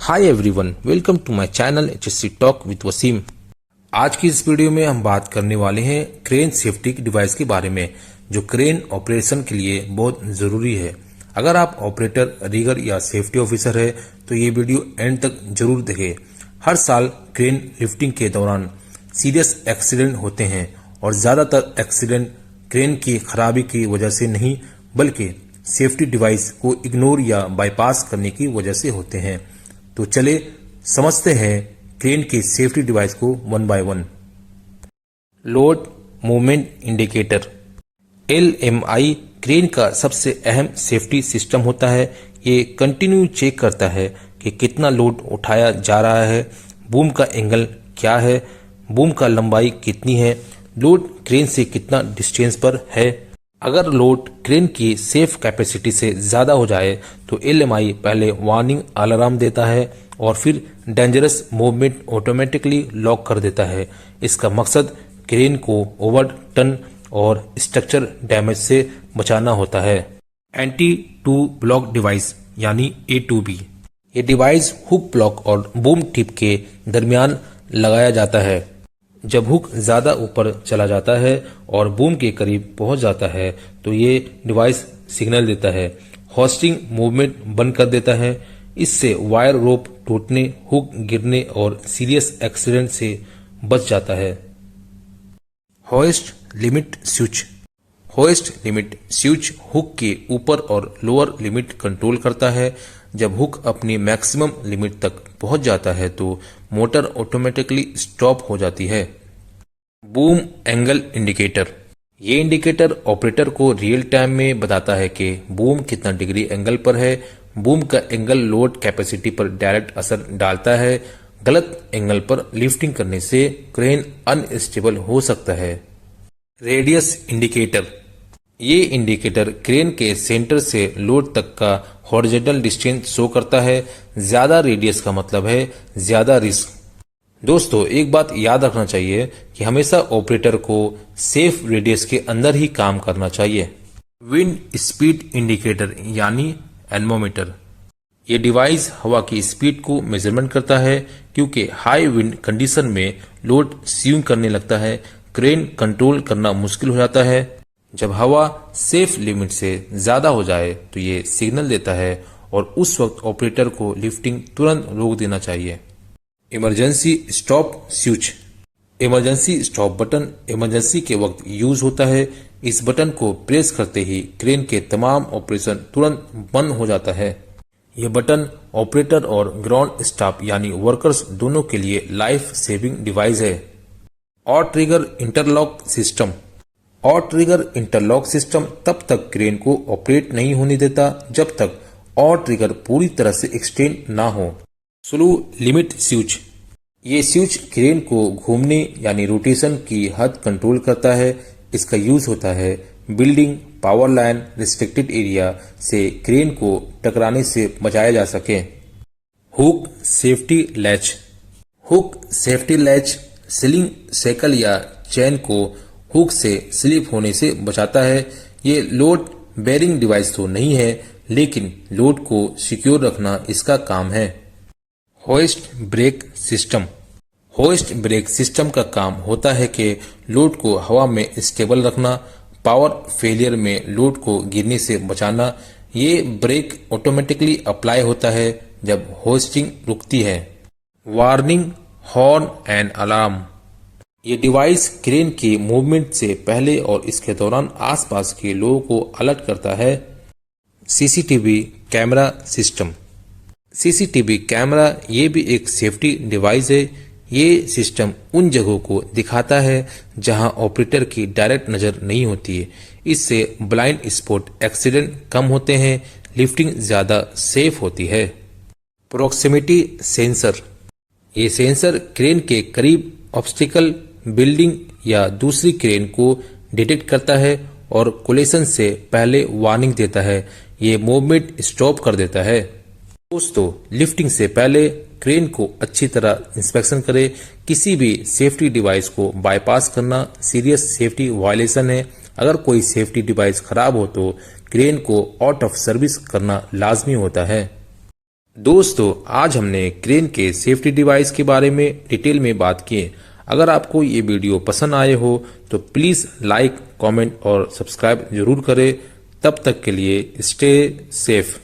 Hi everyone, welcome to my channel HSC talk with Wasim. आज की इस वीडियो में हम बात करने वाले हैं क्रेन सेफ्टी डिवाइस के बारे में, जो क्रेन ऑपरेशन के लिए बहुत ज़रूरी है। अगर आप ऑपरेटर, रिगर या सेफ्टी ऑफिसर है तो ये वीडियो एंड तक जरूर देखें। हर साल क्रेन लिफ्टिंग के दौरान सीरियस एक्सीडेंट होते हैं और ज़्यादातर एक्सीडेंट क्रेन की खराबी की वजह से नहीं बल्कि सेफ्टी डिवाइस को इग्नोर या बाईपास करने की वजह से होते हैं। तो चले समझते हैं क्रेन के सेफ्टी डिवाइस को one by one. Load movement indicator LMI crane का सबसे अहम सेफ्टी सिस्टम होता है। ये कंटिन्यू चेक करता है कि कितना लोड उठाया जा रहा है, बूम का एंगल क्या है, बूम का लंबाई कितनी है, लोड क्रेन से कितना डिस्टेंस पर है। अगर लोड क्रेन की सेफ कैपेसिटी से ज़्यादा हो जाए तो LMI पहले वार्निंग अलार्म देता है और फिर डेंजरस मूवमेंट ऑटोमेटिकली लॉक कर देता है। इसका मकसद क्रेन को ओवरटर्न और स्ट्रक्चर डैमेज से बचाना होता है। एंटी टू ब्लॉक डिवाइस यानी A2B, ये डिवाइस हुक ब्लॉक और बूम टिप के दरमियान लगाया जाता है। जब हुक ज़्यादा ऊपर चला जाता है और बूम के करीब पहुंच जाता है तो ये डिवाइस सिग्नल देता है, होस्टिंग मूवमेंट बंद कर देता है। इससे वायर रोप टूटने, हुक गिरने और सीरियस एक्सीडेंट से बच जाता है। Hoist limit switch, hoist limit switch hook के ऊपर और लोअर लिमिट कंट्रोल करता है। जब हुक अपनी मैक्सिमम लिमिट तक पहुंच जाता है तो मोटर ऑटोमेटिकली स्टॉप हो जाती है। बूम एंगल इंडिकेटर, ये इंडिकेटर ऑपरेटर को रियल टाइम में बताता है कि बूम कितना डिग्री एंगल पर है। बूम का एंगल लोड कैपेसिटी पर डायरेक्ट असर डालता है। गलत एंगल पर लिफ्टिंग करने से क्रेन अनस्टेबल हो सकता है। रेडियस इंडिकेटर, ये इंडिकेटर क्रेन के सेंटर से लोड तक का हॉरिजॉन्टल डिस्टेंस शो करता है। ज्यादा रेडियस का मतलब है ज्यादा रिस्क। दोस्तों, एक बात याद रखना चाहिए कि हमेशा ऑपरेटर को सेफ रेडियस के अंदर ही काम करना चाहिए। विंड स्पीड इंडिकेटर यानी एनमोमीटर, ये डिवाइस हवा की स्पीड को मेजरमेंट करता है। क्योंकि हाई विंड कंडीशन में लोड स्विंग करने लगता है, क्रेन कंट्रोल करना मुश्किल हो जाता है। जब हवा सेफ लिमिट से ज्यादा हो जाए तो ये सिग्नल देता है और उस वक्त ऑपरेटर को लिफ्टिंग तुरंत रोक देना चाहिए। Emergency stop switch, emergency stop button emergency के वक्त यूज होता है। इस बटन को प्रेस करते ही क्रेन के तमाम ऑपरेशन तुरंत बंद हो जाता है। यह बटन ऑपरेटर और ग्राउंड स्टाफ यानी वर्कर्स दोनों के लिए लाइफ सेविंग डिवाइस है। और ट्रिगर इंटरलॉक सिस्टम, और ट्रिगर इंटरलॉक सिस्टम तब तक क्रेन को ऑपरेट नहीं होने देता जब तक और ट्रिगर पूरी तरह से एक्सटेंड ना हो। स्लो लिमिट स्विच, ये स्विच क्रेन को घूमने यानी रोटेशन की हद कंट्रोल करता है। इसका यूज होता है building, power line, restricted area से क्रेन को टकराने से बचाया जा सके। Hook safety latch, hook safety latch sealing shackle या चैन को हुक से स्लिप होने से बचाता है। ये लोड बेरिंग डिवाइस तो नहीं है, लेकिन लोड को सिक्योर रखना इसका काम है। Hoist brake system, hoist brake system का काम होता है कि लोड को हवा में स्टेबल रखना, पावर फेलियर में लोड को गिरने से बचाना। ये ब्रेक ऑटोमेटिकली अप्लाई होता है जब होइस्टिंग रुकती है। वार्निंग हॉर्न एंड अलार्म, ये डिवाइस क्रेन के मूवमेंट से पहले और इसके दौरान आसपास के लोगों को अलर्ट करता है। CCTV camera system, CCTV camera ये भी एक सेफ्टी डिवाइस है। ये सिस्टम उन जगहों को दिखाता है जहां ऑपरेटर की डायरेक्ट नजर नहीं होती है। इससे ब्लाइंड स्पॉट एक्सीडेंट कम होते हैं, लिफ्टिंग ज्यादा सेफ होती है। प्रोक्सिमिटी सेंसर, ये सेंसर क्रेन के करीब ऑब्स्टिकल, बिल्डिंग या दूसरी क्रेन को डिटेक्ट करता है और कोलिशन से पहले वार्निंग देता है। ये मूवमेंट स्टॉप कर देता है। दोस्तों, लिफ्टिंग से पहले क्रेन को अच्छी तरह इंस्पेक्शन करें। किसी भी सेफ्टी डिवाइस को बाईपास करना सीरियस सेफ्टी वायलेशन है। अगर कोई सेफ्टी डिवाइस खराब हो तो क्रेन को आउट ऑफ सर्विस करना लाजमी होता है। दोस्तों, आज हमने क्रेन के सेफ्टी डिवाइस के बारे में डिटेल में बात की। अगर आपको ये वीडियो पसंद आए हो तो प्लीज़ लाइक, कमेंट और सब्सक्राइब जरूर करें। तब तक के लिए स्टे सेफ।